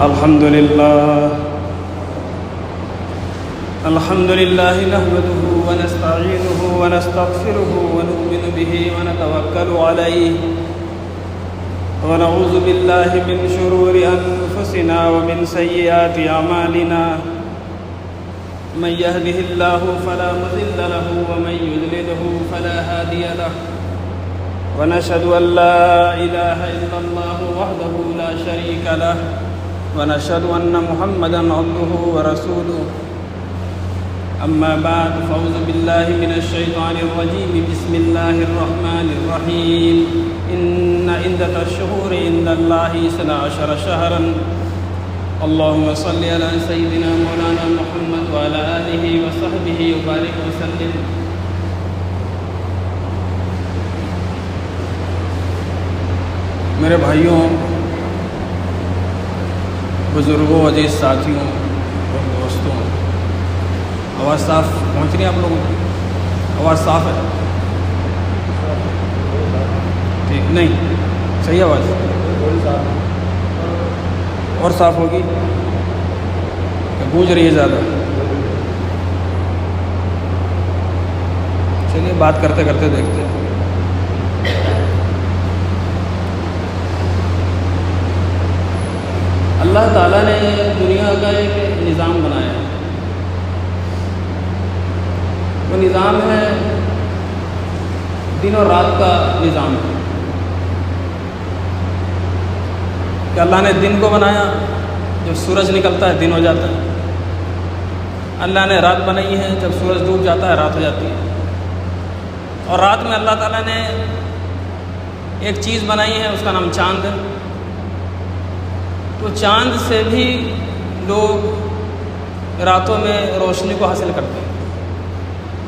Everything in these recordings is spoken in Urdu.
الحمد لله نحمده ونستعينه ونستغفره ونؤمن به ونتوكل عليه ونعوذ بالله من شرور أنفسنا ومن سيئات أعمالنا من يهده الله فلا مضل له ومن يضلله فلا هادي له ونشهد أن لا إله إلا الله وحده لا شريك له ونشهد أن محمدًا عبده ورسوله أما بعد فأعوذ بالله من الشيطان الرجيم بسم الله الرحمن الرحيم إن عدة الشهور عند الله 12 شهرًا اللهم صل على سيدنا مولانا محمد وعلى آله وصحبه وبارك وسلم. میرے بھائیوں، بزرگوں، عزیز ساتھیوں اور دوستوں، آواز صاف پہنچ رہی ہے آپ لوگوں کی؟ آواز صاف ہے؟ ٹھیک نہیں صحیح آواز اور صاف ہوگی؟ گونج رہی ہے زیادہ؟ چلیے بات کرتے کرتے دیکھتے ہیں. اللہ تعالیٰ نے دنیا کا ایک نظام بنایا ہے. وہ نظام ہے دن اور رات کا نظام ہے. کہ اللہ نے دن کو بنایا، جب سورج نکلتا ہے دن ہو جاتا ہے. اللہ نے رات بنائی ہے، جب سورج ڈوب جاتا ہے رات ہو جاتی ہے. اور رات میں اللہ تعالیٰ نے ایک چیز بنائی ہے، اس کا نام چاند ہے. تو چاند سے بھی لوگ راتوں میں روشنی کو حاصل کرتے ہیں.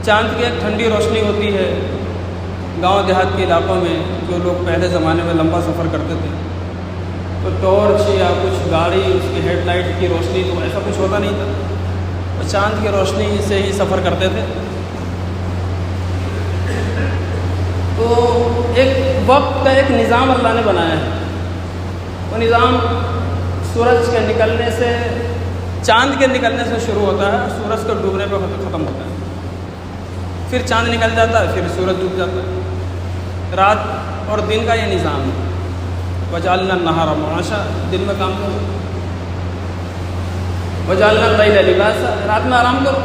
چاند کی ایک ٹھنڈی روشنی ہوتی ہے. گاؤں دیہات کے علاقوں میں جو لوگ پہلے زمانے میں لمبا سفر کرتے تھے تو ٹارچ یا کچھ گاڑی، اس کی ہیڈ لائٹ کی روشنی، تو ایسا کچھ ہوتا نہیں تھا. تو چاند کی روشنی سے ہی سفر کرتے تھے. تو ایک وقت کا ایک نظام اللہ نے بنایا ہے. وہ نظام سورج کے نکلنے سے، چاند کے نکلنے سے شروع ہوتا ہے، سورج کے ڈوبنے پہ ختم ہوتا ہے. پھر چاند نکل جاتا ہے، پھر سورج ڈوب جاتا ہے. رات اور دن کا یہ نظام ہے. وجعلنا النہار معاشا، دن میں کام کرو. وجعلنا اللیل لباسا، رات میں آرام کرو.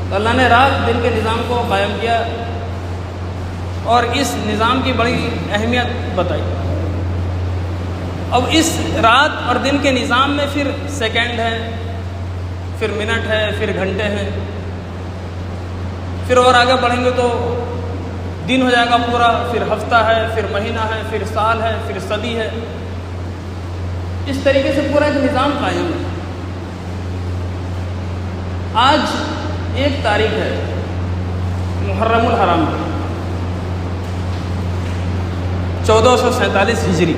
تو اللہ نے رات دن کے نظام کو قائم کیا اور اس نظام کی بڑی اہمیت بتائی. اب اس رات اور دن کے نظام میں پھر سیکنڈ ہے، پھر منٹ ہے، پھر گھنٹے ہیں. پھر اور آگے بڑھیں گے تو دن ہو جائے گا پورا، پھر ہفتہ ہے، پھر مہینہ ہے، پھر سال ہے، پھر صدی ہے. اس طریقے سے پورا ایک نظام قائم ہے. آج 1 تاریخ ہے محرم الحرام، 1447 ہجری.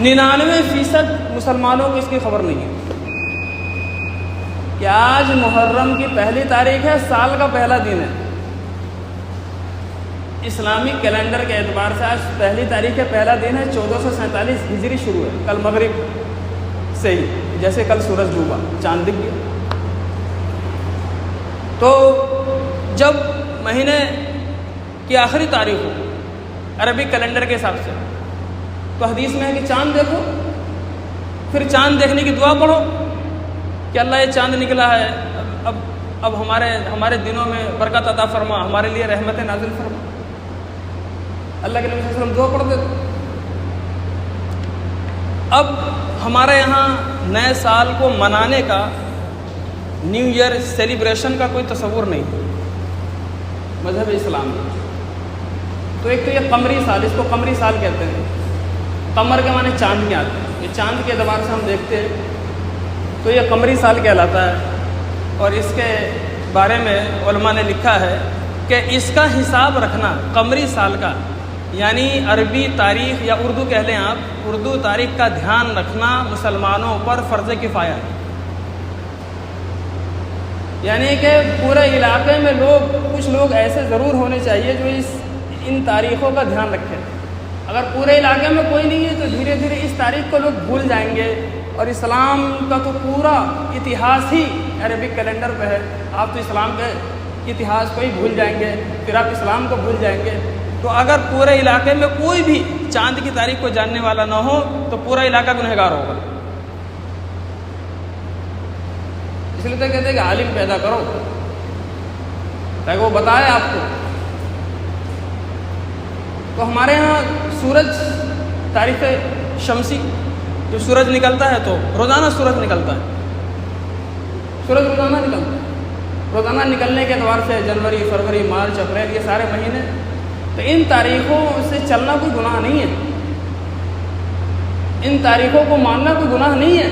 99% مسلمانوں کو اس کی خبر نہیں ہے کہ آج محرم کی پہلی تاریخ ہے، سال کا پہلا دن ہے. اسلامک کیلنڈر کے اعتبار سے آج پہلی تاریخ ہے، پہلا دن ہے. 1447 ہجری شروع ہے، کل مغرب سے ہی. جیسے کل سورج ڈوبا، چاند دکھ گیا. تو جب مہینے کی آخری تاریخ ہو عربی کیلنڈر کے حساب سے، تو حدیث میں ہے کہ چاند دیکھو، پھر چاند دیکھنے کی دعا پڑھو کہ اللہ یہ چاند نکلا ہے، اب ہمارے دنوں میں برکت عطا فرما، ہمارے لیے رحمت نازل فرما. اللہ کے نبی صلی اللہ علیہ وسلم دعا پڑھتے تھے. اب ہمارے یہاں نئے سال کو منانے کا، نیو ایئر سیلیبریشن کا کوئی تصور نہیں مذہب اسلام میں. تو ایک تو یہ قمری سال، اس کو قمری سال کہتے ہیں. قمر کے معنی چاند کے آتے ہیں. یہ چاند کے اعتبار سے ہم دیکھتے ہیں تو یہ قمری سال کہلاتا ہے. اور اس کے بارے میں علماء نے لکھا ہے کہ اس کا حساب رکھنا قمری سال کا، یعنی عربی تاریخ یا اردو کہہ لیں آپ، اردو تاریخ کا دھیان رکھنا مسلمانوں پر فرض کفایہ ہے. یعنی کہ پورے علاقے میں کچھ لوگ ایسے ضرور ہونے چاہیے جو ان تاریخوں کا دھیان رکھیں. اگر پورے علاقے میں کوئی نہیں ہے تو دھیرے دھیرے اس تاریخ کو لوگ بھول جائیں گے، اور اسلام کا تو پورا اتہاس ہی عربک کیلنڈر پہ ہے۔ آپ تو اسلام کے اتہاس کو ہی بھول جائیں گے، پھر آپ اسلام کو بھول جائیں گے۔ تو اگر پورے علاقے میں کوئی بھی چاند کی تاریخ کو جاننے والا نہ ہو تو پورا علاقہ گنہگار ہوگا۔ اس لیے تو کہتے ہیں کہ عالم پیدا کرو تاکہ وہ بتائے آپ کو۔ تو ہمارے ہاں سورج تاریخ شمسی، جو سورج نکلتا ہے تو روزانہ سورج نکلتا ہے، سورج روزانہ نکلتا ہے۔ روزانہ نکلنے کے اعتبار سے جنوری، فروری، مارچ، اپریل، یہ سارے مہینے، تو ان تاریخوں سے چلنا کوئی گناہ نہیں ہے، ان تاریخوں کو ماننا کوئی گناہ نہیں ہے۔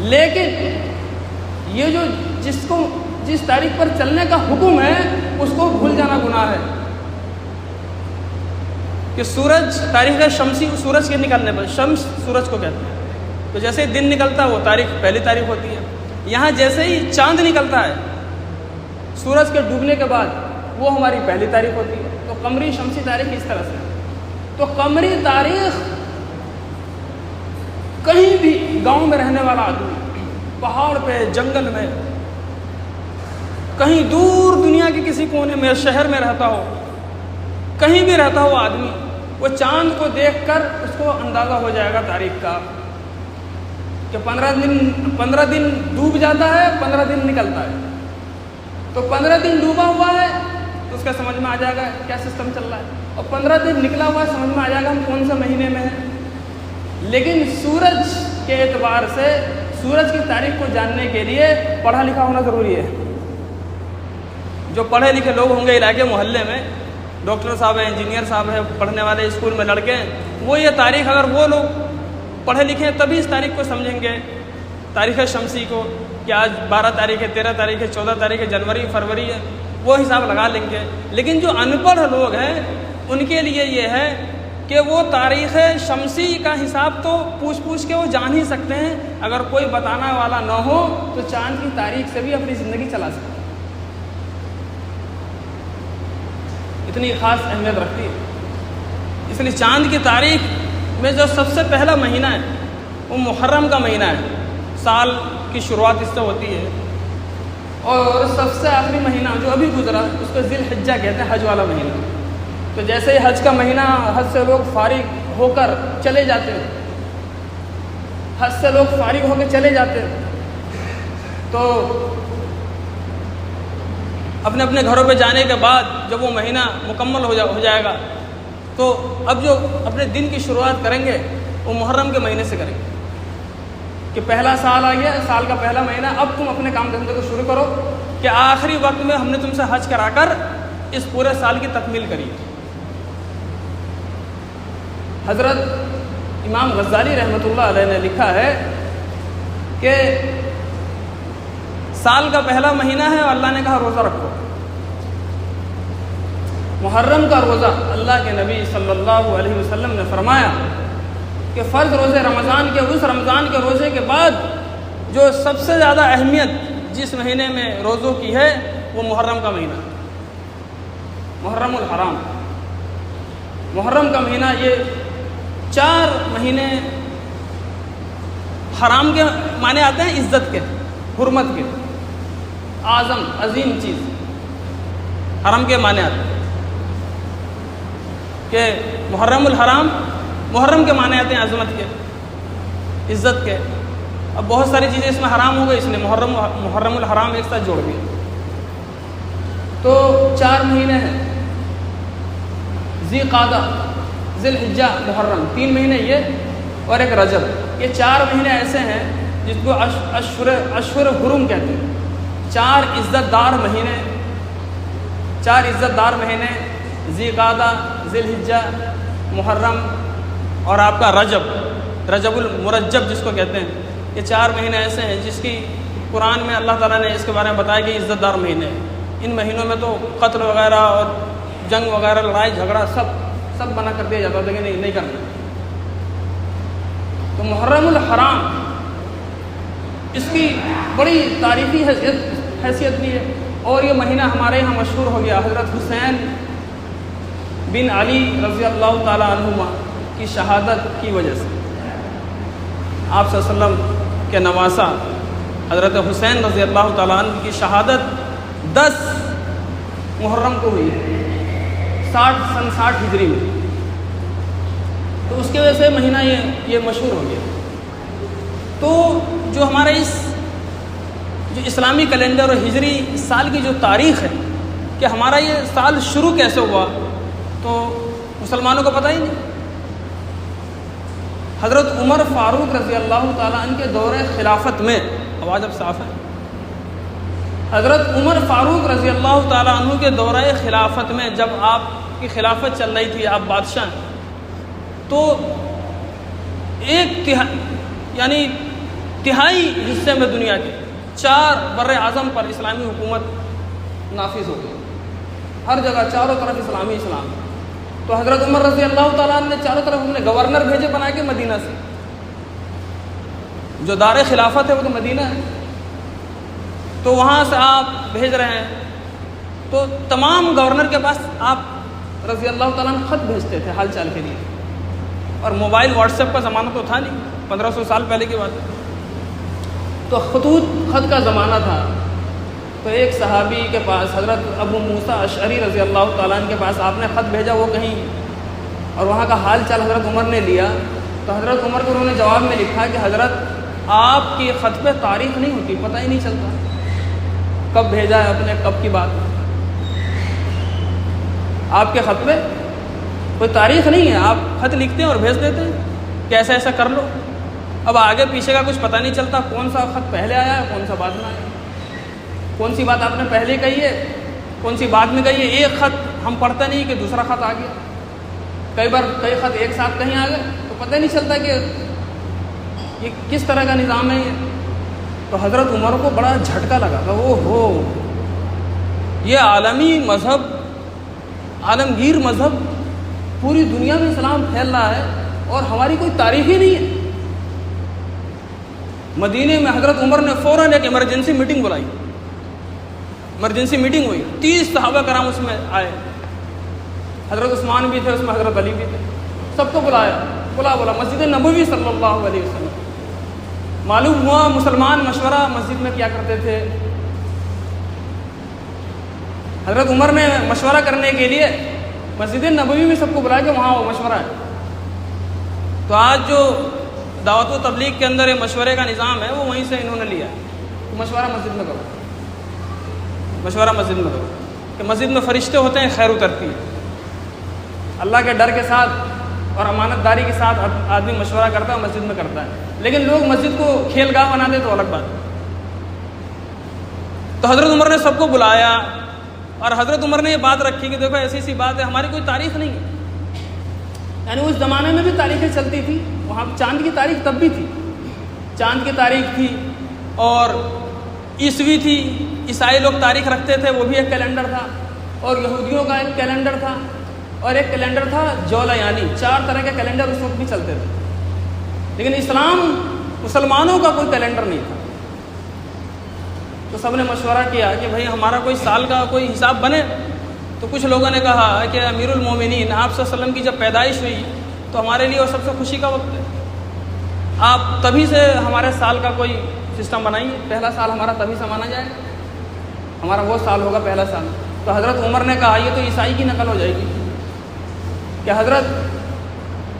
لیکن یہ جو جس تاریخ پر چلنے کا حکم ہے اس کو بھول جانا گناہ ہے۔ کہ سورج تاریخ شمسی، سورج کے نکلنے پر، شمس سورج کو کہتے ہیں، تو جیسے ہی دن نکلتا ہے وہ تاریخ پہلی تاریخ ہوتی ہے۔ یہاں جیسے ہی چاند نکلتا ہے سورج کے ڈوبنے کے بعد وہ ہماری پہلی تاریخ ہوتی ہے۔ تو قمری شمسی تاریخ اس طرح سے، تو قمری تاریخ کہیں بھی گاؤں میں رہنے والا آدمی، پہاڑ پہ، جنگل میں، کہیں دور دنیا کے کسی کونے میں، شہر میں رہتا ہو، کہیں بھی رہتا ہو آدمی، وہ چاند کو دیکھ کر اس کو اندازہ ہو جائے گا تاریخ کا کہ 15 دن ڈوب جاتا ہے، 15 دن نکلتا ہے۔ تو 15 دن ڈوبا ہوا ہے تو اس کا سمجھ میں آ جائے گا کیا سسٹم چل رہا ہے، اور 15 دن نکلا ہوا ہے سمجھ میں آ جائے گا ہم کون سے مہینے میں ہیں۔ لیکن سورج کے اعتبار سے سورج کی تاریخ کو جاننے کے لیے پڑھا لکھا ہونا ضروری ہے۔ جو پڑھے لکھے لوگ ہوں گے علاقے محلے میں، ڈاکٹر صاحب ہیں، انجینئر صاحب ہیں، پڑھنے والے اسکول میں لڑکے ہیں، وہ یہ تاریخ، اگر وہ لوگ پڑھے لکھے ہیں تبھی اس تاریخ کو سمجھیں گے، تاریخ شمسی کو، کہ آج 12 تاریخ ہے، 13 تاریخ ہے، 14 تاریخ ہے، جنوری، فروری ہے، وہ حساب لگا لیں گے۔ لیکن جو ان پڑھ لوگ ہیں ان کے لیے یہ ہے کہ وہ تاریخ شمسی کا حساب تو پوچھ کے وہ جان ہی سکتے ہیں، اگر کوئی بتانا والا نہ ہو تو چاند کی تاریخ سے بھی اپنی زندگی چلا سکتے ہیں۔ اتنی خاص اہمیت رکھتی ہے۔ اس لیے چاند کی تاریخ میں جو سب سے پہلا مہینہ ہے وہ محرم کا مہینہ ہے، سال کی شروعات اس سے ہوتی ہے، اور سب سے آخری مہینہ جو ابھی گزرا اس کو ذی الحجہ کہتے ہیں، حج والا مہینہ۔ تو جیسے ہی حج کا مہینہ، حج سے لوگ فارغ ہو کر چلے جاتے ہیں، حج سے لوگ فارغ ہو کے چلے جاتے ہیں، تو اپنے اپنے گھروں پہ جانے کے بعد جب وہ مہینہ مکمل ہو جائے گا تو اب جو اپنے دن کی شروعات کریں گے وہ محرم کے مہینے سے کریں گے، کہ پہلا سال آ گیا، سال کا پہلا مہینہ، اب تم اپنے کام دھندے کو شروع کرو کہ آخری وقت میں ہم نے تم سے حج کرا کر اس پورے سال کی تکمیل کری۔ حضرت امام غزالی رحمۃ اللہ علیہ نے لکھا ہے کہ سال کا پہلا مہینہ ہے اور اللہ نے کہا روزہ رکھو۔ محرم کا روزہ اللہ کے نبی صلی اللہ علیہ وسلم نے فرمایا کہ فرض روزے رمضان کے، اس رمضان کے روزے کے بعد جو سب سے زیادہ اہمیت جس مہینے میں روزوں کی ہے وہ محرم کا مہینہ، محرم الحرام۔ محرم کا مہینہ، یہ 4 مہینے حرام کے معنی آتے ہیں عزت کے، حرمت کے، اعظم، عظیم چیز، حرم کے معنی آتے ہیں کہ محرم الحرام، محرم کے معنی آتے ہیں عظمت کے، عزت کے۔ اب بہت ساری چیزیں اس میں حرام ہو گئی، اس لیے محرم الحرام ایک ساتھ جوڑ دیے۔ تو 4 مہینے ہیں، ذی قعدہ، ذی الحجہ، محرم، 3 مہینے یہ، اور ایک رجب۔ یہ 4 مہینے ایسے ہیں جس کو اشہر حرم کہتے ہیں، 4 عزت دار مہینے، 4 عزت دار مہینے، ذی قعدہ، ذی الحجہ، محرم اور آپ کا رجب المرجب جس کو کہتے ہیں۔ یہ 4 مہینے ایسے ہیں جس کی قرآن میں اللہ تعالیٰ نے اس کے بارے میں بتایا کہ عزت دار مہینے ہیں۔ ان مہینوں میں تو قتل وغیرہ اور جنگ وغیرہ، لڑائی جھگڑا سب منع کر دیا جاتا تھا کہ نہیں کرنا۔ تو محرم الحرام اس کی بڑی تاریخی حیثیت بھی ہے، اور یہ مہینہ ہمارے یہاں مشہور ہو گیا۔ حضرت حسین بن علی رضی اللہ تعالیٰ عنہما کی شہادت کی وجہ سے آپ صلی اللہ علیہ وسلم کے نواسا حضرت حسین رضی اللہ تعالیٰ عنہ کی شہادت 10 محرم کو ہوئی ہے 60 ہجری میں. تو اس کی وجہ سے مہینہ یہ مشہور ہو گیا. تو جو ہمارا جو اسلامی کیلنڈر اور ہجری سال کی جو تاریخ ہے کہ ہمارا یہ سال شروع کیسے ہوا تو مسلمانوں کو پتہ ہی نہیں. حضرت عمر فاروق رضی اللہ تعالیٰ عنہ کے دور خلافت میں، آواز اب صاف ہے، حضرت عمر فاروق رضی اللہ تعالیٰ عنہ کے دور خلافت میں جب آپ کی خلافت چل رہی تھی، آپ بادشاہ ہیں، تو تہائی حصے میں دنیا کے 4 بر اعظم پر اسلامی حکومت نافذ ہو گئی. ہر جگہ چاروں طرف اسلام. تو حضرت عمر رضی اللہ تعالیٰ عنہ نے چاروں طرف اپنے گورنر بھیجے بنا کے مدینہ سے. جو دار خلافت ہے وہ تو مدینہ ہے، تو وہاں سے آپ بھیج رہے ہیں. تو تمام گورنر کے پاس آپ رضی اللہ تعالیٰ عنہ خط بھیجتے تھے حال چال کے لیے. اور موبائل واٹس ایپ کا زمانہ تو تھا نہیں، 1500 سال پہلے کی بات ہے. تو خط کا زمانہ تھا. تو ایک صحابی کے پاس حضرت ابو موسیٰ اشعری رضی اللہ تعالیٰ عنہ کے پاس آپ نے خط بھیجا، وہ کہیں اور وہاں کا حال چال حضرت عمر نے لیا. تو حضرت عمر کو انہوں نے جواب میں لکھا کہ حضرت آپ کی خط پہ تاریخ نہیں ہوتی، پتہ ہی نہیں چلتا کب بھیجا ہے اپنے، کب کی بات. آپ کے خط پہ کوئی تاریخ نہیں ہے، آپ خط لکھتے ہیں اور بھیج دیتے ہیں کہ ایسا ایسا کر لو. اب آگے پیچھے کا کچھ پتہ نہیں چلتا، کون سا خط پہلے آیا ہے کون سا بعد میں آیا، کون سی بات آپ نے پہلے کہی ہے کون سی بعد میں کہی ہے. ایک خط ہم پڑھتے نہیں کہ دوسرا خط آ گیا، کئی خط ایک ساتھ کہیں آ گئے تو پتہ نہیں چلتا کہ یہ کس طرح کا نظام ہے یہ. تو حضرت عمر کو بڑا جھٹکا لگا کہ او ہو، یہ عالمی مذہب، عالمگیر مذہب پوری دنیا میں اسلام پھیل رہا ہے اور ہماری کوئی تاریخ ہی نہیں ہے. مدینے میں حضرت عمر نے فوراً ایک ایمرجنسی میٹنگ بلائی. ایمرجنسی میٹنگ ہوئی، 30 صحابہ کرام اس میں آئے. حضرت عثمان بھی تھے اس میں، حضرت علی بھی تھے. سب کو بلایا، بولا مسجد نبوی صلی اللہ علیہ وسلم. معلوم ہوا مسلمان مشورہ مسجد میں کیا کرتے تھے. حضرت عمر نے مشورہ کرنے کے لیے مسجد نبوی میں سب کو بلایا کہ وہاں وہ مشورہ ہے. تو آج جو دعوت و تبلیغ کے اندر مشورے کا نظام ہے وہ وہیں سے انہوں نے لیا. مشورہ مسجد میں کرو، مشورہ مسجد میں کرو، کہ مسجد میں فرشتے ہوتے ہیں، خیر اترتی ہے. اللہ کے ڈر کے ساتھ اور امانت داری کے ساتھ آدمی مشورہ کرتا ہے، مسجد میں کرتا ہے. لیکن لوگ مسجد کو کھیل گاہ بنا دے تو الگ بات. تو حضرت عمر نے سب کو بلایا اور حضرت عمر نے یہ بات رکھی کہ دیکھو ایسی بات ہے، ہماری کوئی تاریخ نہیں ہے. یعنی اس زمانے میں بھی تاریخیں چلتی تھی، وہاں چاند کی تاریخ تب بھی تھی، چاند کی تاریخ تھی اور عیسوی تھی. عیسائی لوگ تاریخ رکھتے تھے، وہ بھی ایک کیلنڈر تھا. اور یہودیوں کا ایک کیلنڈر تھا اور ایک کیلنڈر تھا جولیانی. 4 طرح کے کیلنڈر اس وقت بھی چلتے تھے. لیکن اسلام مسلمانوں کا کوئی کیلنڈر نہیں تھا. تو سب نے مشورہ کیا کہ بھائی ہمارا کوئی سال کا کوئی حساب بنے. تو کچھ لوگوں نے کہا کہ امیر المومنین آپ صلی اللہ علیہ وسلم کی جب پیدائش ہوئی تو ہمارے لیے وہ سب سے خوشی کا وقت ہے، آپ تبھی سے ہمارے سال کا کوئی سسٹم بنائیے، پہلا سال ہمارا تبھی سے مانا جائے گا، ہمارا وہ سال ہوگا پہلا سال. تو حضرت عمر نے کہا یہ تو عیسائی کی نقل ہو جائے گی کہ حضرت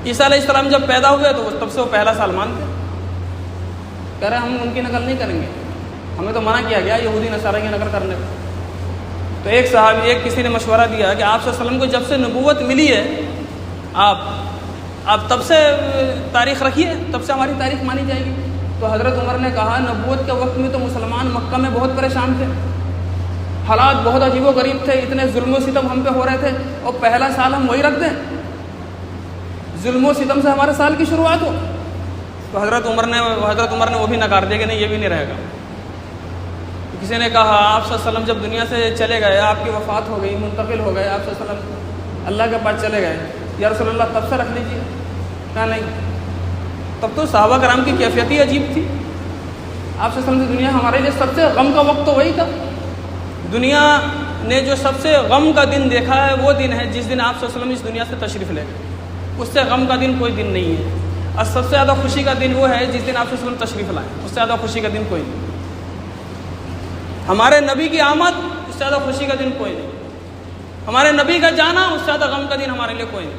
عیسیٰ علیہ السلام جب پیدا ہوئے تو تب سے وہ پہلا سال مانتے. کہہ رہے ہم ان کی نقل نہیں کریں گے، ہمیں تو منع کیا گیا یہودی نصارہ کی نقل کرنے کو. تو ایک کسی نے مشورہ دیا کہ آپ صلی اللہ علیہ وسلم کو جب سے نبوت ملی ہے آپ تب سے تاریخ رکھیے، تب سے ہماری تاریخ مانی جائے گی. تو حضرت عمر نے کہا نبوت کے وقت میں تو مسلمان مکہ میں بہت پریشان تھے، حالات بہت عجیب و غریب تھے، اتنے ظلم و ستم ہم پہ ہو رہے تھے، اور پہلا سال ہم وہی رکھ دیں، ظلم و ستم سے ہمارے سال کی شروعات ہو. تو حضرت عمر نے وہ بھی نکار دیا کہ نہیں یہ بھی نہیں رہے گا. کسی نے کہا آپ صلی اللہ علیہ وسلم جب دنیا سے چلے گئے، آپ کی وفات ہو گئی، منتقل ہو گئے، آپ صلی اللہ علیہ وسلم اللہ کے پاس چلے گئے، یا رسول اللہ تب سے رکھ لیجیے. کہا نہیں، تب تو صحابہ کرام کی کیفیت ہی عجیب تھی. آپ صلی اللہ علیہ وسلم کی دنیا ہمارے لیے سب سے غم کا وقت تو وہی تھا. دنیا نے جو سب سے غم کا دن دیکھا ہے وہ دن ہے جس دن آپ صلی اللہ علیہ وسلم اس دنیا سے تشریف لے گئے. اس سے غم کا دن کوئی دن نہیں ہے. اور سب سے زیادہ خوشی کا دن وہ ہے جس دن آپ صلی اللہ علیہ وسلم تشریف لائیں. اس سے زیادہ خوشی کا دن کوئی نہیں. ہمارے نبی کی آمد اس سے زیادہ خوشی کا دن کوئی نہیں. ہمارے نبی کا جانا اس سے زیادہ غم کا دن ہمارے لیے کوئی نہیں.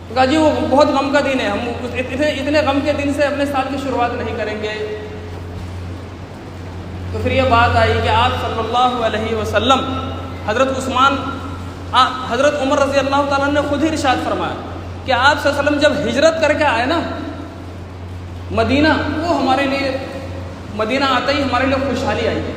تو کہا جی وہ بہت غم کا دن ہے, ہم اتنے غم کے دن سے اپنے سال کی شروعات نہیں کریں گے. تو پھر یہ بات آئی کہ آپ صلی اللہ علیہ وسلم حضرت عمر رضی اللہ تعالیٰ نے خود ہی ارشاد فرمایا کہ آپ صلی اللہ علیہ وسلم جب ہجرت کر کے آئے نا مدینہ, وہ ہمارے لیے مدینہ آتے ہی ہمارے لیے خوشحالی آئی ہے,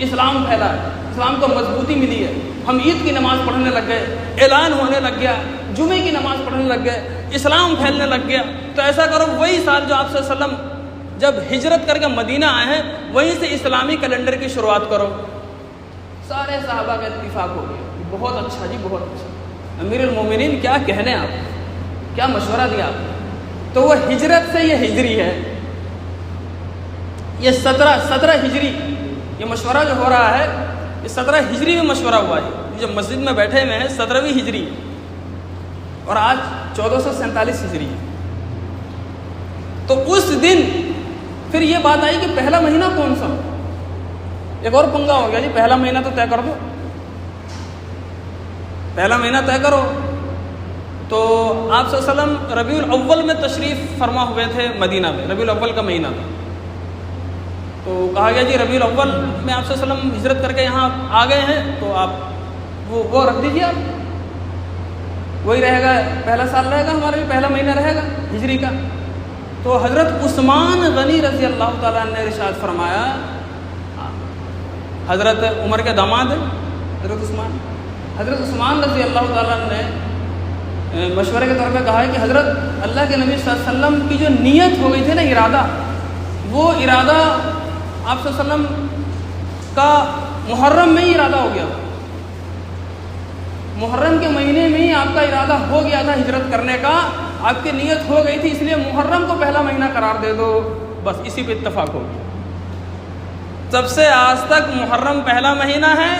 اسلام پھیلا ہے, اسلام کو مضبوطی ملی ہے. ہم عید کی نماز پڑھنے لگ گئے, اعلان ہونے لگ گیا, جمعے کی نماز پڑھنے لگ گئے, اسلام پھیلنے لگ گیا. تو ایسا کرو وہی سال جو آپ صلی اللہ علیہ وسلم جب ہجرت کر کے مدینہ آئے ہیں وہیں سے اسلامی کیلنڈر کی شروعات کرو. سارے صحابہ کا اتفاق ہو گیا, بہت اچھا جی, بہت اچھا. امیر المومنین کیا کہنے آپ, کیا مشورہ دیا آپ. تو وہ ہجرت سے یہ ہجری ہے, یہ 17 ہجری یہ مشورہ جو ہو رہا ہے یہ 17 ہجری میں مشورہ ہوا ہے. جو مسجد میں بیٹھے ہوئے ہیں 17ویں ہجری اور آج 1447 ہجری. تو اس دن پھر یہ بات آئی کہ پہلا مہینہ کون سا. ایک اور پنگا ہو گیا جی, پہلا مہینہ تو طے کر دو, پہلا مہینہ طے کرو. تو آپ صلی اللہ علیہ وسلم ربیع الاول میں تشریف فرما ہوئے تھے مدینہ میں, ربیع الاول کا مہینہ تھا. تو کہا گیا جی ربیع الاول میں آپ صلی اللہ علیہ وسلم ہجرت کر کے یہاں آ گئے ہیں, تو آپ وہ رکھ دیجیے, آپ وہی رہے گا, پہلا سال رہے گا ہمارے بھی, پہلا مہینہ رہے گا ہجری کا. تو حضرت عثمان غنی رضی اللہ تعالیٰ نے ارشاد فرمایا, حضرت عمر کے داماد حضرت عثمان رضی اللہ تعالیٰ نے مشورے کے طور پہ کہا ہے کہ حضرت اللہ کے نبی صلی اللہ علیہ وسلم کی جو نیت ہو گئی تھی نا, ارادہ, وہ ارادہ آپ صلی اللہ علیہ وسلم کا محرم میں ہی ارادہ ہو گیا. محرم کے مہینے میں ہی آپ کا ارادہ ہو گیا تھا ہجرت کرنے کا, آپ کی نیت ہو گئی تھی, اس لیے محرم کو پہلا مہینہ قرار دے دو, بس اسی پہ اتفاق ہو گیا. تب سے آج تک محرم پہلا مہینہ ہے,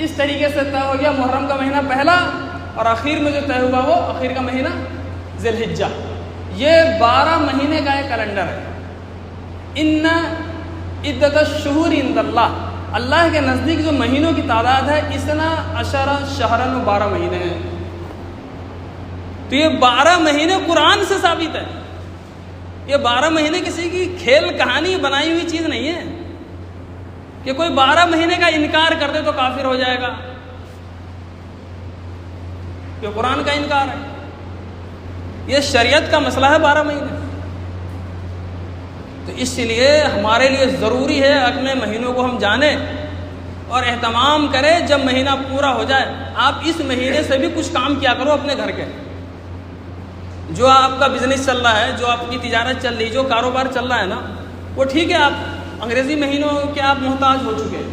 اس طریقے سے طے ہو گیا محرم کا مہینہ پہلا, اور آخر میں جو طے ہوا وہ آخر کا مہینہ ذی الحجہ. یہ 12 مہینے کا ایک کیلنڈر ہے. ان عدت الشہور عند اللہ, اللہ کے نزدیک جو مہینوں کی تعداد ہے 12 شہرن, 12 مہینے ہیں. تو یہ 12 مہینے قرآن سے ثابت ہے. یہ 12 مہینے کسی کی کھیل کہانی بنائی ہوئی چیز نہیں ہے کہ کوئی 12 مہینے کا انکار کر دے تو کافر ہو جائے گا. یہ قرآن کا انکار ہے, یہ شریعت کا مسئلہ ہے 12 مہینے. تو اس لیے ہمارے لیے ضروری ہے اپنے مہینوں کو ہم جانیں اور اہتمام کریں. جب مہینہ پورا ہو جائے آپ اس مہینے سے بھی کچھ کام کیا کرو اپنے گھر کے. جو آپ کا بزنس چل رہا ہے, جو آپ کی تجارت چل رہی, جو کاروبار چل رہا ہے نا, وہ ٹھیک ہے, آپ انگریزی مہینوں کے آپ محتاج ہو چکے ہیں,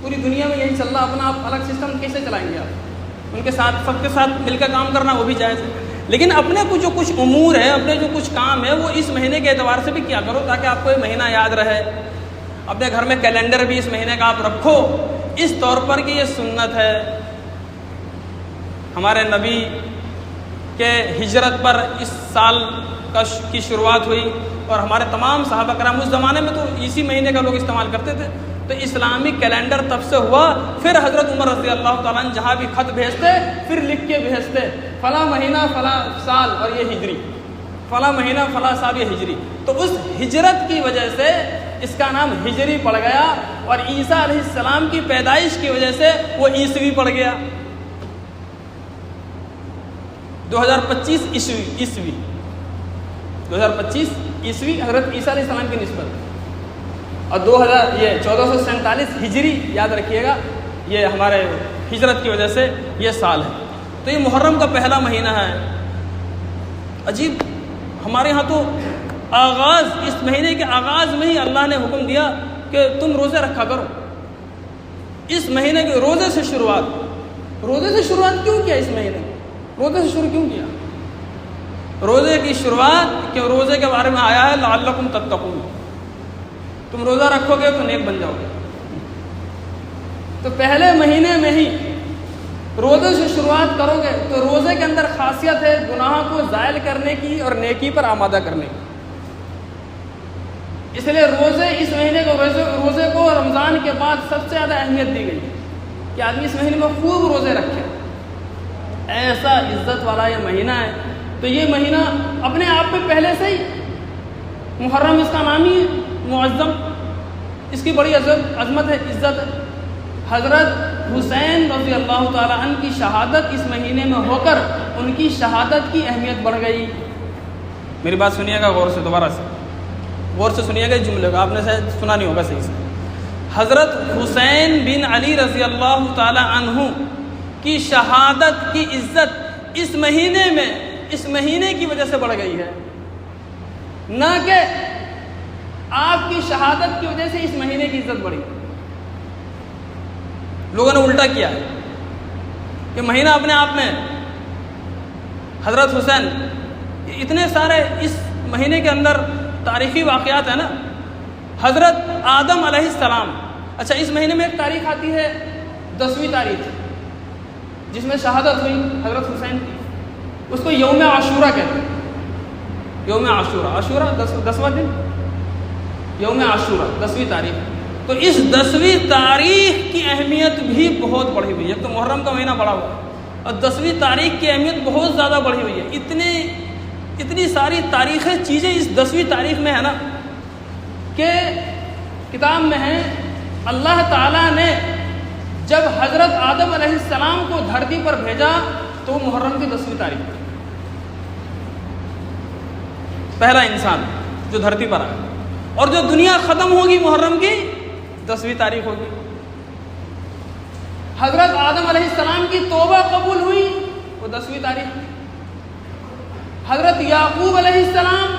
پوری دنیا میں یہی چل رہا, اپنا آپ الگ سسٹم کیسے چلائیں گے. آپ ان کے ساتھ سب کے ساتھ مل کر کام کرنا وہ بھی جائز ہے, لیکن اپنے کو جو کچھ امور ہے, اپنے جو کچھ کام ہے وہ اس مہینے کے اعتبار سے بھی کیا کرو تاکہ آپ کو یہ مہینہ یاد رہے. اپنے گھر میں کیلنڈر بھی اس مہینے کا آپ رکھو اس طور پر کہ یہ سنت ہے. ہمارے نبی کہ ہجرت پر اس سال کی شروعات ہوئی, اور ہمارے تمام صحابہ کرام اس زمانے میں تو اسی مہینے کا لوگ استعمال کرتے تھے. تو اسلامی کیلنڈر تب سے ہوا. پھر حضرت عمر رضی اللہ تعالیٰ عنہ جہاں بھی خط بھیجتے پھر لکھ کے بھیجتے, فلاں مہینہ فلاں سال اور یہ ہجری, فلاں مہینہ فلاں سال یہ ہجری. تو اس ہجرت کی وجہ سے اس کا نام ہجری پڑ گیا, اور عیسیٰ علیہ السلام کی پیدائش کی وجہ سے وہ عیسوی پڑ گیا. 2025 عیسوی 2025 عیسوی حضرت عیسیٰ علیہ السلام کی نسبت, اور 1447 ہجری یاد رکھیے گا, یہ ہمارے ہجرت کی وجہ سے یہ سال ہے. تو یہ محرم کا پہلا مہینہ ہے. عجیب, ہمارے ہاں تو آغاز, اس مہینے کے آغاز میں ہی اللہ نے حکم دیا کہ تم روزے رکھا کرو. اس مہینے کے روزے سے شروعات کیوں کیا؟ اس مہینے روزے سے شروع کیوں کیا؟ روزے کی شروعات کہ روزے کے بارے میں آیا ہے لعلکم تتقون, تم روزہ رکھو گے تو نیک بن جاؤ گے. تو پہلے مہینے میں ہی روزے سے شروعات کرو گے تو روزے کے اندر خاصیت ہے گناہ کو زائل کرنے کی اور نیکی پر آمادہ کرنے کی. اس لیے روزے اس مہینے کو روزے کو رمضان کے بعد سب سے زیادہ اہمیت دی گئی کہ آدمی اس مہینے میں خوب روزے رکھے. ایسا عزت والا یہ مہینہ ہے. تو یہ مہینہ اپنے آپ میں پہلے سے ہی محرم اس کا نام ہی ہے معظم, اس کی بڑی عظمت ہے, عزت ہے. حضرت حسین رضی اللہ تعالیٰ عنہ کی شہادت اس مہینے میں ہو کر ان کی شہادت کی اہمیت بڑھ گئی. میری بات سنیے گا غور سے, دوبارہ سے غور سے سنیے گا اس جملے کو, آپ نے شاید سنا نہیں ہوگا صحیح سے. حضرت حسین بن علی رضی اللہ تعالیٰ عنہ کی شہادت کی عزت اس مہینے میں, اس مہینے کی وجہ سے بڑھ گئی ہے, نہ کہ آپ کی شہادت کی وجہ سے اس مہینے کی عزت بڑھی. لوگوں نے الٹا کیا ہے کہ مہینہ اپنے آپ میں حضرت حسین, اتنے سارے اس مہینے کے اندر تاریخی واقعات ہیں نا. حضرت آدم علیہ السلام, اچھا اس مہینے میں ایک تاریخ آتی ہے 10ویں تاریخ جس میں شہادت ہوئی حضرت حسین کی, اس کو یوم عاشورہ کہتے ہیں. یوم عاشورہ, عاشورہ 10واں دن, یوم عاشورہ 10ویں تاریخ. تو اس 10ویں تاریخ کی اہمیت بھی بہت بڑھی ہوئی ہے. ایک تو محرم کا مہینہ بڑا ہوا اور 10ویں تاریخ کی اہمیت بہت زیادہ بڑھی ہوئی ہے. اتنی ساری تاریخیں چیزیں اس 10ویں تاریخ میں ہے نا کہ کتاب میں ہے اللہ تعالیٰ نے جب حضرت آدم علیہ السلام کو دھرتی پر بھیجا تو محرم کی 10ویں تاریخ پہلا انسان جو دھرتی پر آیا, اور جو دنیا ختم ہوگی محرم کی 10ویں تاریخ ہوگی. حضرت آدم علیہ السلام کی توبہ قبول ہوئی وہ 10ویں تاریخ. حضرت یعقوب علیہ السلام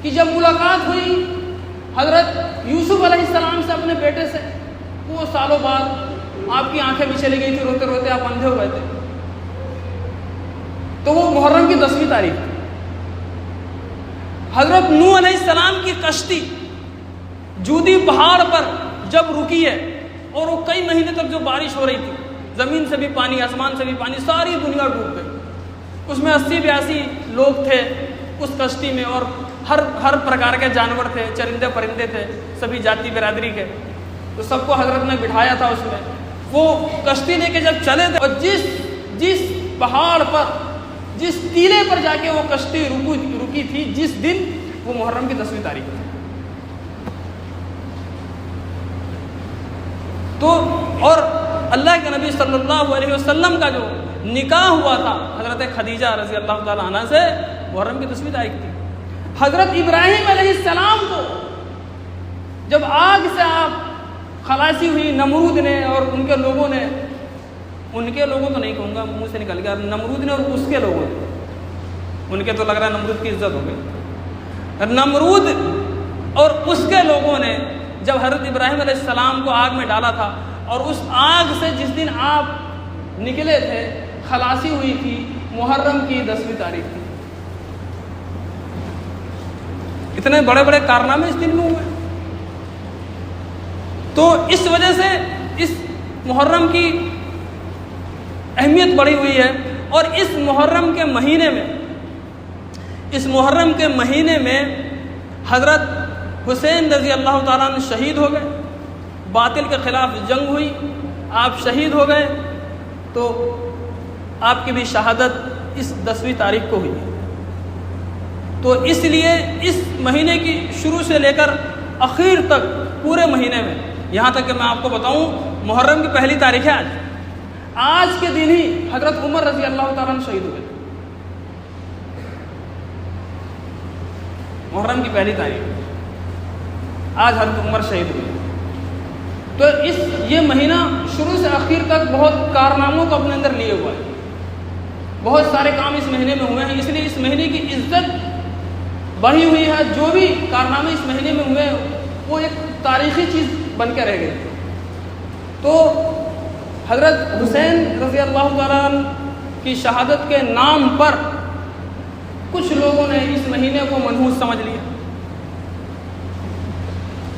کی جب ملاقات ہوئی حضرت یوسف علیہ السلام سے اپنے بیٹے سے, وہ سالوں بعد آپ کی آنکھیں بھی چلی گئی تھی, روتے روتے آپ اندھے ہو گئے تھے, تو وہ محرم کی 10ویں تاریخ. حضرت نوح علیہ السلام کی کشتی جودی پہاڑ پر جب رکی ہے اور وہ کئی مہینے تک جو بارش ہو رہی تھی, زمین سے بھی پانی, آسمان سے بھی پانی, ساری دنیا ڈوب گئی. اس میں 80-82 لوگ تھے اس کشتی میں, اور ہر پرکار کے جانور تھے, چرندے پرندے تھے, سبھی جاتی برادری کے. تو سب کو حضرت نے بٹھایا تھا اس میں. وہ کشتی لے کے جب چلے تھے اور جس پہاڑ پر, جس ٹیلے پر جا کے وہ کشتی رکی تھی, جس دن, وہ محرم کی 10ویں تاریخ تھی. تو اور اللہ کے نبی صلی اللہ علیہ وسلم کا جو نکاح ہوا تھا حضرت خدیجہ رضی اللہ تعالیٰ عنہ سے, محرم کی 10ویں تاریخ تھی. حضرت ابراہیم علیہ السلام کو جب آگ سے آپ خلاصی ہوئی نمرود نے اور ان کے لوگوں نے, ان کے لوگوں تو نہیں کہوں گا, منہ سے نکل گیا, نمرود نے اور اس کے لوگوں نے, ان کے تو لگ رہا ہے نمرود کی عزت ہو گئی. نمرود اور اس کے لوگوں نے جب حضرت ابراہیم علیہ السلام کو آگ میں ڈالا تھا, اور اس آگ سے جس دن آپ نکلے تھے خلاصی ہوئی تھی, محرم کی 10ویں تاریخ تھی. اتنے بڑے بڑے کارنامے اس دن میں ہوئے. تو اس وجہ سے اس محرم کی اہمیت بڑھی ہوئی ہے. اور اس محرم کے مہینے میں حضرت حسین رضی اللہ تعالیٰ عنہ شہید ہو گئے, باطل کے خلاف جنگ ہوئی, آپ شہید ہو گئے. تو آپ کی بھی شہادت اس 10ویں تاریخ کو ہوئی. تو اس لیے اس مہینے کی شروع سے لے کر اخیر تک پورے مہینے میں, یہاں تک کہ میں آپ کو بتاؤں محرم کی پہلی تاریخ ہے آج کے دن ہی حضرت عمر رضی اللہ تعالیٰ عنہ شہید ہوئے. محرم کی پہلی تاریخ آج حضرت عمر شہید ہوئے. تو یہ مہینہ شروع سے آخر تک بہت کارناموں کو اپنے اندر لیے ہوا ہے, بہت سارے کام اس مہینے میں ہوئے ہیں. اس لیے اس مہینے کی عزت بڑھی ہوئی ہے. جو بھی کارنامے اس مہینے میں ہوئے وہ ایک تاریخی چیز بن کے رہ گئے. تو حضرت حسین رضی اللہ تعالیٰ عنہ کی شہادت کے نام پر کچھ لوگوں نے اس مہینے کو منحوس سمجھ لیا,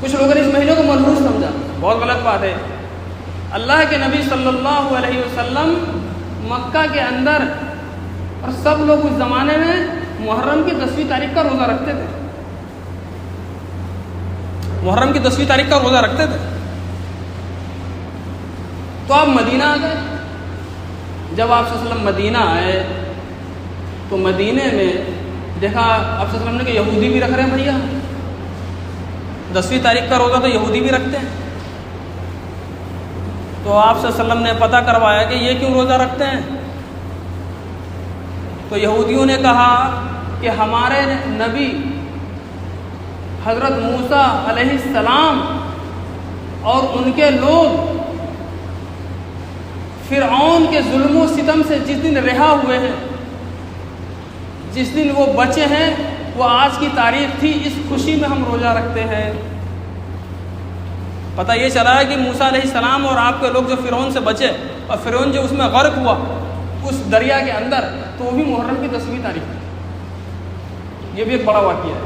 کچھ لوگوں نے اس مہینے کو منحوس سمجھا. بہت غلط بات ہے. اللہ کے نبی صلی اللہ علیہ وسلم مکہ کے اندر اور سب لوگ اس زمانے میں محرم کی 10ویں تاریخ کا روزہ رکھتے تھے. محرم کی 10ویں تاریخ کا روزہ رکھتے تھے. تو آپ مدینہ آ گئے. جب آپ صلی اللہ علیہ وسلم مدینہ آئے تو مدینے میں دیکھا آپ صلی اللہ علیہ وسلم نے کہ یہودی بھی رکھ رہے ہیں بھیا. 10ویں تاریخ کا روزہ تو یہودی بھی رکھتے ہیں. تو آپ صلی اللہ علیہ وسلم نے پتہ کروایا کہ یہ کیوں روزہ رکھتے ہیں. تو یہودیوں نے کہا کہ ہمارے نبی حضرت موسیٰ علیہ السلام اور ان کے لوگ فرعون کے ظلم و ستم سے جس دن رہا ہوئے ہیں، جس دن وہ بچے ہیں، وہ آج کی تاریخ تھی. اس خوشی میں ہم روزہ رکھتے ہیں. پتہ یہ چلا ہے کہ موسیٰ علیہ السلام اور آپ کے لوگ جو فرعون سے بچے اور فرعون جو اس میں غرق ہوا اس دریا کے اندر، تو وہ بھی محرم کی 10ویں تاریخ ہے. یہ بھی ایک بڑا واقعہ ہے.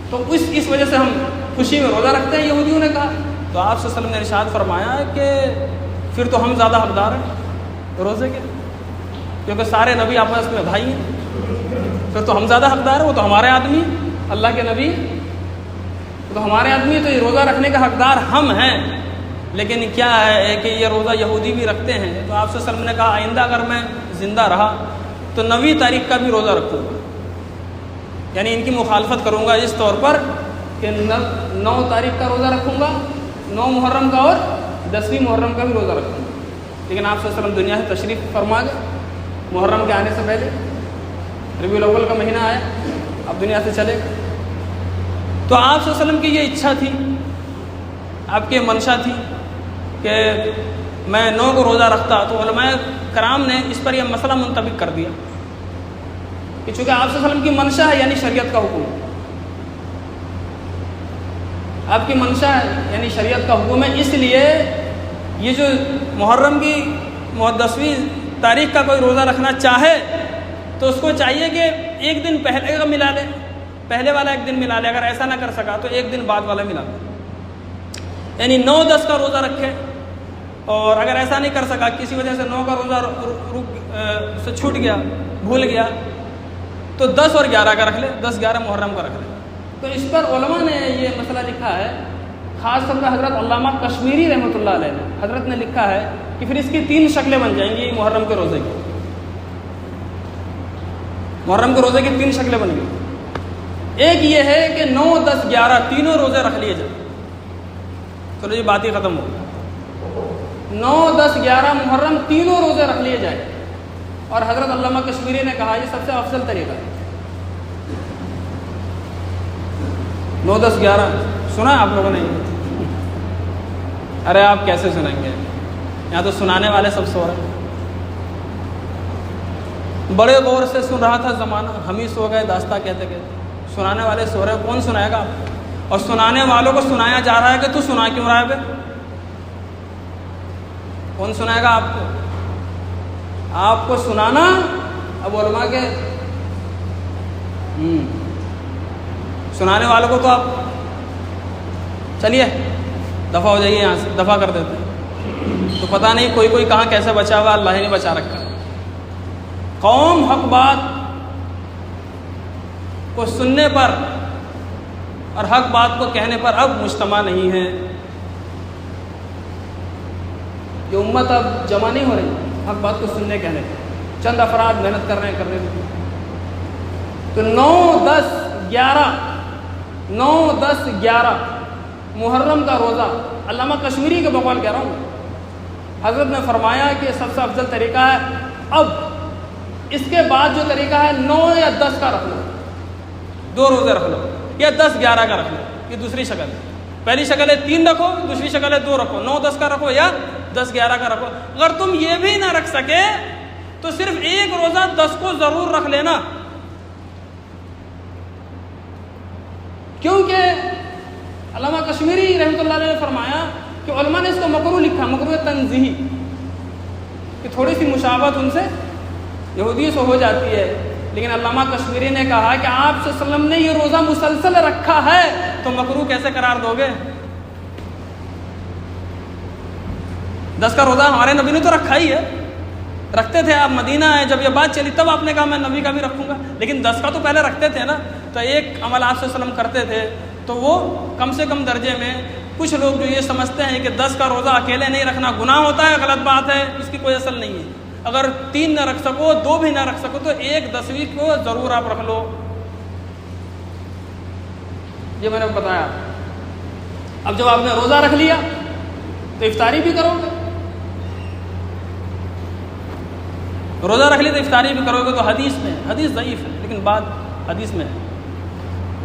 تو اس وجہ سے ہم خوشی میں روزہ رکھتے ہیں، یہودیوں نے کہا. تو آپ صلی اللہ علیہ وسلم نے ارشاد فرمایا کہ پھر تو ہم زیادہ حقدار ہیں روزے کے، کیونکہ سارے نبی آپس میں بھائی ہیں. پھر تو ہم زیادہ حقدار ہیں. وہ تو ہمارے آدمی، اللہ کے نبی تو ہمارے آدمی، تو یہ روزہ رکھنے کا حقدار ہم ہیں. لیکن کیا ہے کہ یہ روزہ یہودی بھی رکھتے ہیں. تو آپ صلی اللہ علیہ وسلم نے کہا آئندہ اگر میں زندہ رہا تو 9ویں تاریخ کا بھی روزہ رکھوں گا. یعنی ان کی مخالفت کروں گا اس طور پر کہ 9 تاریخ کا روزہ رکھوں گا، 9 محرم کا، اور 10ویں محرم کا بھی روزہ رکھوں گا. لیکن آپ صلی اللہ علیہ وسلم دنیا سے تشریف فرما گئے محرم کے آنے سے پہلے. ربیع الاول کا مہینہ آیا، اب دنیا سے چلے گئے. تو آپ صلی اللہ علیہ وسلم کی یہ اچھا تھی، آپ کی منشا تھی کہ میں 9 کو روزہ رکھتا. تو علماء کرام نے اس پر یہ مسئلہ منطبق کر دیا کہ چونکہ آپ صلی اللہ علیہ وسلم کی منشا ہے یعنی شریعت کا حکم، آپ کی منشا ہے یعنی شریعت کا حکم ہے، اس لیے یہ جو محرم کی 10ویں تاریخ کا کوئی روزہ رکھنا چاہے تو اس کو چاہیے کہ ایک دن پہلے کا ملا لے، پہلے والا ایک دن ملا لے. اگر ایسا نہ کر سکا تو ایک دن بعد والا ملا لے، یعنی 9-10 کا روزہ رکھے. اور اگر ایسا نہیں کر سکا، کسی وجہ سے 9 کا روزہ سے چھوٹ گیا، بھول گیا، تو 10 اور 11 کا رکھ لے، 10-11 محرم کا رکھ لے. تو اس پر علماء نے یہ مسئلہ لکھا ہے، خاص طور پر حضرت علامہ کشمیری رحمۃ اللہ علیہ نے، حضرت نے لکھا ہے کہ پھر اس کی 3 شکلیں بن جائیں گی محرم کے روزے کی. محرم کے روزے کی 3 شکلیں بن گئی. ایک یہ ہے کہ 9, 10, 11 تینوں روزے رکھ لیے جائیں. چلو یہ بات ہی ختم ہو گئی. 9, 10, 11 محرم تینوں روزے رکھ لیے جائیں. اور حضرت علامہ کشمیری نے کہا یہ سب سے افضل طریقہ ہے. 9, 10, 11 سنا آپ لوگوں نے؟ ارے آپ کیسے سنیں گے؟ یہاں تو سنانے والے سب سو رہے ہیں. بڑے غور سے سن رہا تھا زمانہ، ہم ہی سو گئے داستہ کہتے کہتے. سنانے والے سو رہے، کون سنائے گا آپ؟ اور سنانے والوں کو سنایا جا رہا ہے کہ تو سنا کیوں رہا ہے بے؟ کون سنائے گا آپ کو؟ آپ کو سنانا اب علماء کے سنانے والوں کو تو آپ چلیے دفع ہو جائیے یہاں سے، دفع کر دیتے ہیں. تو پتہ نہیں کوئی کہاں کیسے بچا ہوا، اللہ ہی نے بچا رکھا. قوم حق بات کو سننے پر اور حق بات کو کہنے پر اب مجتمع نہیں ہے. یہ امت اب جمع نہیں ہو رہی حق بات کو سننے کہنے پر. چند افراد محنت کر رہے ہیں کرنے میں. تو 9, 10, 11 محرم کا روزہ علامہ کشمیری کے بقول کہہ رہا ہوں، حضرت نے فرمایا کہ سب سے افضل طریقہ ہے. اب اس کے بعد جو طریقہ ہے 9 یا 10 کا رکھ لو، 2 روزے رکھ لو، یا 10, 11 کا رکھ لو. یہ دوسری شکل ہے. پہلی شکل ہے 3 رکھو، دوسری شکل ہے 2 رکھو. 9, 10 کا رکھو یا 10, 11 کا رکھو. اگر تم یہ بھی نہ رکھ سکے تو صرف ایک روزہ 10 کو ضرور رکھ لینا، کیونکہ علامہ کشمیری رحمۃ اللہ علیہ نے فرمایا کہ علماء نے اس کو مکروہ لکھا، مکروہ تنزیہی، کہ تھوڑی سی مشابہت ان سے یہودیوں سے ہو جاتی ہے. لیکن علامہ کشمیری نے کہا کہ آپ صلی اللہ علیہ وسلم نے یہ روزہ مسلسل رکھا ہے تو مکروہ کیسے قرار دو گے؟ 10 کا روزہ ہمارے نبی نے تو رکھا ہی ہے، رکھتے تھے. آپ مدینہ آئے، جب یہ بات چلی تب آپ نے کہا میں نبی کا بھی رکھوں گا، لیکن 10 کا تو پہلے رکھتے تھے نا. تو ایک عمل آپ صلی اللہ علیہ وسلم کرتے تھے، تو وہ کم سے کم درجے میں کچھ لوگ جو یہ سمجھتے ہیں کہ 10 کا روزہ اکیلے نہیں رکھنا گناہ ہوتا ہے، غلط بات ہے، اس کی کوئی اصل نہیں ہے. اگر 3 نہ رکھ سکو، 2 بھی نہ رکھ سکو، تو 1/10 کو ضرور آپ رکھ لو. یہ میں نے بتایا. اب جب آپ نے روزہ رکھ لیا تو افطاری بھی کرو گے، روزہ رکھ لی تو افطاری بھی کرو گے. تو حدیث میں، حدیث ضعیف ہے لیکن بات حدیث میں ہے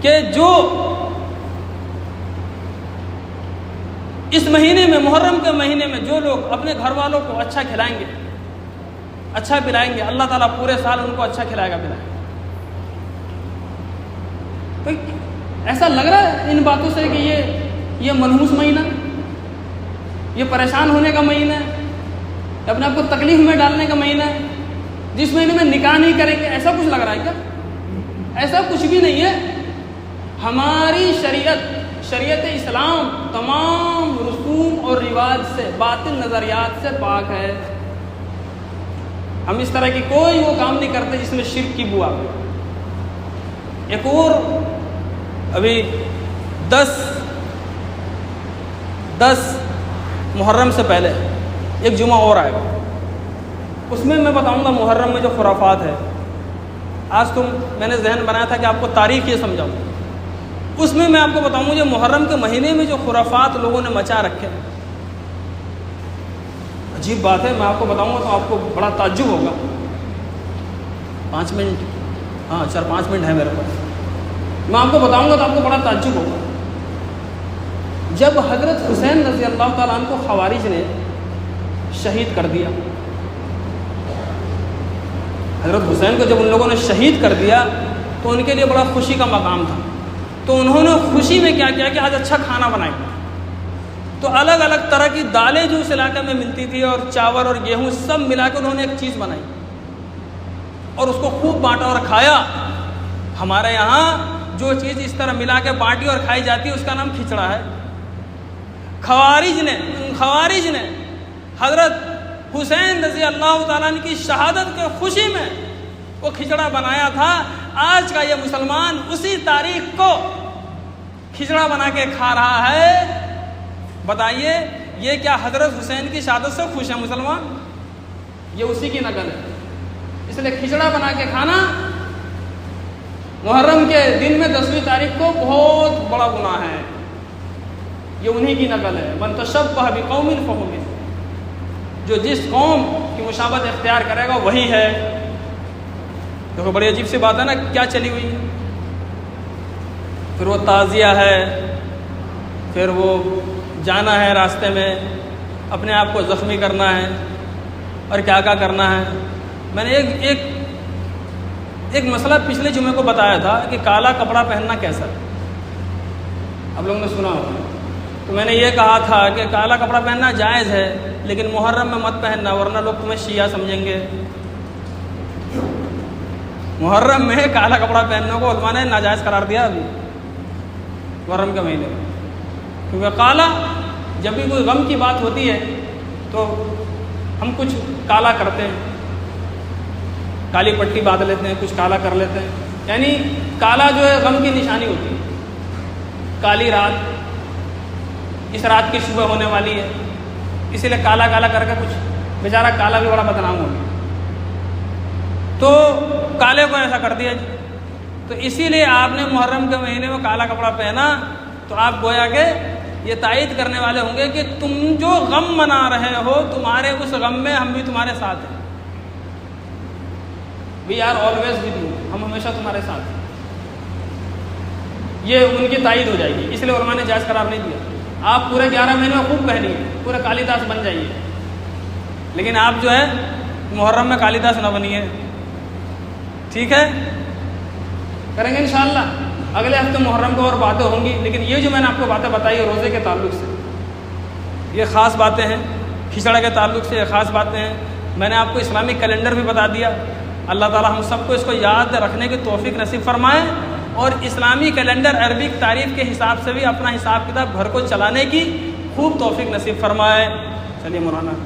کہ جو اس مہینے میں، محرم کے مہینے میں جو لوگ اپنے گھر والوں کو اچھا کھلائیں گے، اچھا پلائیں گے، اللہ تعالیٰ پورے سال ان کو اچھا کھلائے گا، پلائے گا. تو ایسا لگ رہا ہے ان باتوں سے کہ یہ منحوس مہینہ، یہ پریشان ہونے کا مہینہ ہے، اپنے آپ کو تکلیف میں ڈالنے کا مہینہ ہے، جس مہینے میں نکاح نہیں کریں گے، ایسا کچھ لگ رہا ہے کیا؟ ایسا کچھ بھی نہیں ہے. ہماری شریعت اسلام تمام رسوم اور رواج سے، باطل نظریات سے پاک ہے. ہم اس طرح کی کوئی وہ کام نہیں کرتے جس میں شرک کی بو آئے. ایک اور ابھی 10 محرم سے پہلے ایک جمعہ اور آئے گا، اس میں بتاؤں گا محرم میں جو خرافات ہے. آج میں نے ذہن بنایا تھا کہ آپ کو تاریخ یہ سمجھاؤں، اس میں آپ کو بتاؤں جو محرم کے مہینے میں جو خرافات لوگوں نے مچا رکھے. عجیب بات ہے، میں آپ کو بتاؤں گا تو آپ کو بڑا تعجب ہوگا. 5 منٹ، ہاں 4-5 منٹ ہے میرے پاس، میں آپ کو بتاؤں گا تو آپ کو بڑا تعجب ہوگا. جب حضرت حسین رضی اللہ تعالیٰ عنہ کو خوارج نے شہید کر دیا، حضرت حسین کو جب ان لوگوں نے شہید کر دیا تو ان کے لیے بڑا خوشی کا مقام تھا. تو انہوں نے خوشی میں کیا کیا کہ آج اچھا کھانا بنائیں. تو الگ الگ طرح کی دالیں جو اس علاقے میں ملتی تھی اور چاول اور گیہوں سب ملا کے انہوں نے ایک چیز بنائی اور اس کو خوب بانٹا اور کھایا. ہمارے یہاں جو چیز اس طرح ملا کے بانٹی اور کھائی جاتی ہے اس کا نام کھچڑا ہے. خوارج نے حضرت حسین رضی اللہ تعالیٰ عنہ کی شہادت کے خوشی میں وہ کھچڑا بنایا تھا. آج کا یہ مسلمان اسی تاریخ کو کھچڑا بنا کے کھا رہا ہے. بتائیے یہ کیا حضرت حسین کی شہادت سے خوش ہے مسلمان؟ یہ اسی کی نقل ہے. اس لیے کھچڑا بنا کے کھانا محرم کے دن میں 10ویں تاریخ کو بہت بڑا گناہ ہے. یہ انہی کی نقل ہے. من تشبہ بقوم فہو منہم، جو جس قوم کی مشابہت اختیار کرے گا وہی ہے. دیکھو بڑی عجیب سی بات ہے نا، کیا چلی ہوئی ہے. پھر وہ تعزیہ ہے، پھر وہ جانا ہے راستے میں اپنے آپ کو زخمی کرنا ہے اور کیا کیا کرنا ہے. میں نے ایک مسئلہ پچھلے جمعے کو بتایا تھا کہ کالا کپڑا پہننا کیسا ہے. آپ لوگوں نے سنا ہوگا. تو میں نے یہ کہا تھا کہ کالا کپڑا پہننا جائز ہے لیکن محرم میں مت پہننا ورنہ لوگ تمہیں شیعہ سمجھیں گے. محرم میں کالا کپڑا پہننے کو علماء نے ناجائز قرار دیا ابھی محرم کے مہینے میں. کیونکہ کالا جب بھی کوئی غم کی بات ہوتی ہے تو ہم کچھ کالا کرتے ہیں، کالی پٹی باندھ لیتے ہیں، کچھ کالا کر لیتے ہیں. یعنی کالا جو ہے غم کی نشانی ہوتی ہے. کالی رات، اس رات کی صبح ہونے والی ہے، اسی لیے کالا کالا کر کے کچھ بیچارہ کالا بھی بڑا بدنام ہو گیا تو کالے کو ایسا کر دیا. تو اسی لیے آپ نے محرم کے مہینے میں کالا کپڑا پہنا تو آپ گویا کہ یہ تائید کرنے والے ہوں گے کہ تم جو غم منا رہے ہو تمہارے اس غم میں ہم بھی تمہارے ساتھ ہیں. We are always with you, ہم ہمیشہ تمہارے ساتھ ہیں. یہ ان کی تائید ہو جائے گی. اس لیے علماء نے جائز قرار نہیں دیا. آپ پورے 11 مہینے میں خوب پہنیے، پورے کالی داس بن جائیے، لیکن آپ جو ہے محرم میں کالی داس نہ بنیے. ٹھیک ہے، کریں گے انشاءاللہ. اگلے ہفتے محرم کو اور باتیں ہوں گی، لیکن یہ جو میں نے آپ کو باتیں بتائی روزے کے تعلق سے یہ خاص باتیں ہیں، کھچڑا کے تعلق سے یہ خاص باتیں ہیں. میں نے آپ کو اسلامک کیلنڈر بھی بتا دیا. اللہ تعالی ہم سب کو اس کو یاد رکھنے کی توفیق نصیب فرمائے اور اسلامی کیلنڈر عربک تاریخ کے حساب سے بھی اپنا حساب کتاب گھر کو چلانے کی خوب توفیق نصیب فرمائے. چلیے مولانا.